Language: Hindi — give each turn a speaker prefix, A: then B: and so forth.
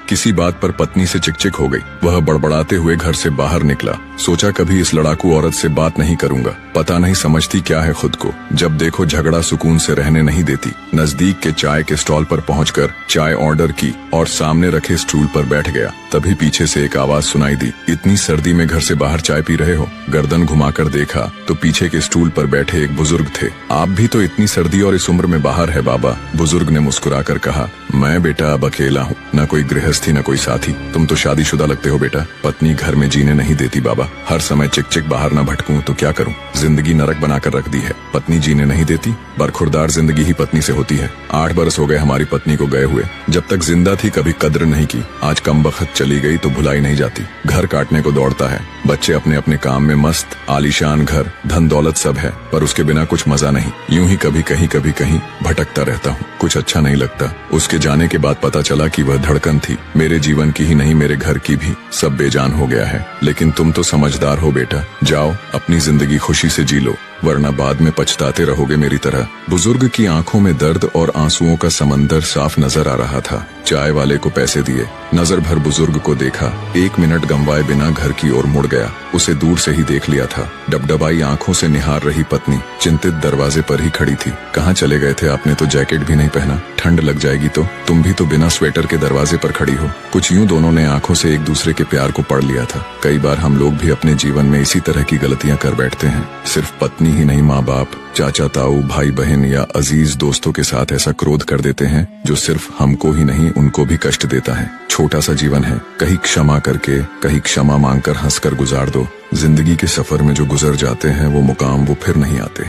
A: किसी बात पर पत्नी से चिकचिक हो गई। वह बड़बड़ाते हुए घर से बाहर निकला। सोचा कभी इस लड़ाकू औरत से बात नहीं करूंगा, पता नहीं समझती क्या है खुद को। जब देखो झगड़ा सुकून से रहने नहीं देती। नजदीक के चाय के स्टॉल पर पहुंचकर चाय ऑर्डर की और सामने रखे स्टूल पर बैठ गया। तभी पीछे से एक आवाज सुनाई दी, इतनी सर्दी में घर से बाहर चाय पी रहे हो? गर्दन घुमाकर देखा तो पीछे के स्टूल पर बैठे एक बुजुर्ग थे। आप भी तो इतनी सर्दी और इस उम्र में बाहर है बाबा, बुजुर्ग ने मुस्कुराकर कहा। मैं बेटा अब अकेला हूँ, न कोई गृहस्थी न कोई साथी। तुम तो शादीशुदा लगते हो बेटा। पत्नी घर में जीने नहीं देती बाबा, हर समय चिक बाहर न भटकूं तो क्या करूं? जिंदगी नरक बनाकर रख दी है। पत्नी जीने नहीं देती, बरखुरदार जिंदगी ही पत्नी से होती है। 8 बरस हो गए हमारी पत्नी को गए हुए। जब तक जिंदा थी कभी कद्र नहीं की, आज कमबख्त चली गई तो भुलाई नहीं जाती। घर काटने को दौड़ता है। बच्चे अपने अपने काम में मस्त, आलीशान घर, धन दौलत सब है, पर उसके बिना कुछ मजा नहीं। यूं ही कभी कहीं भटकता रहता हूँ, कुछ अच्छा नहीं लगता। उसके जाने के बाद पता चला कि वह धड़कन थी, मेरे जीवन की ही नहीं मेरे घर की भी। सब बेजान हो गया है। लेकिन तुम तो समझदार हो बेटा, जाओ अपनी जिंदगी खुशी से जी लो, वरना बाद में पछताते रहोगे मेरी तरह। बुजुर्ग की आंखों में दर्द और आंसुओं का समंदर साफ नजर आ रहा था। चाय वाले को पैसे दिए, नजर भर बुजुर्ग को देखा। 1 मिनट गंवाए बिना घर की ओर मुड़ गया। उसे दूर से ही देख लिया था। डबडबाई आंखों से निहार रही पत्नी चिंतित दरवाजे पर ही खड़ी थी। कहाँ चले गए थे? आपने तो जैकेट भी नहीं पहना, ठंड लग जाएगी तो। तुम भी तो बिना स्वेटर के दरवाजे पर खड़ी हो। कुछ यूं दोनों ने आंखों से एक दूसरे के प्यार को पढ़ लिया था। कई बार हम लोग भी अपने जीवन में इसी तरह की गलतियां कर बैठते हैं। सिर्फ पत्नी ही नहीं, माँ बाप, चाचा ताऊ, भाई बहन या अजीज दोस्तों के साथ ऐसा क्रोध कर देते हैं जो सिर्फ हमको ही नहीं उनको भी कष्ट देता है। छोटा सा जीवन है, कहीं क्षमा करके, कहीं क्षमा मांगकर हंसकर गुजार दो। जिंदगी के सफर में जो गुजर जाते हैं वो मुकाम वो फिर नहीं आते।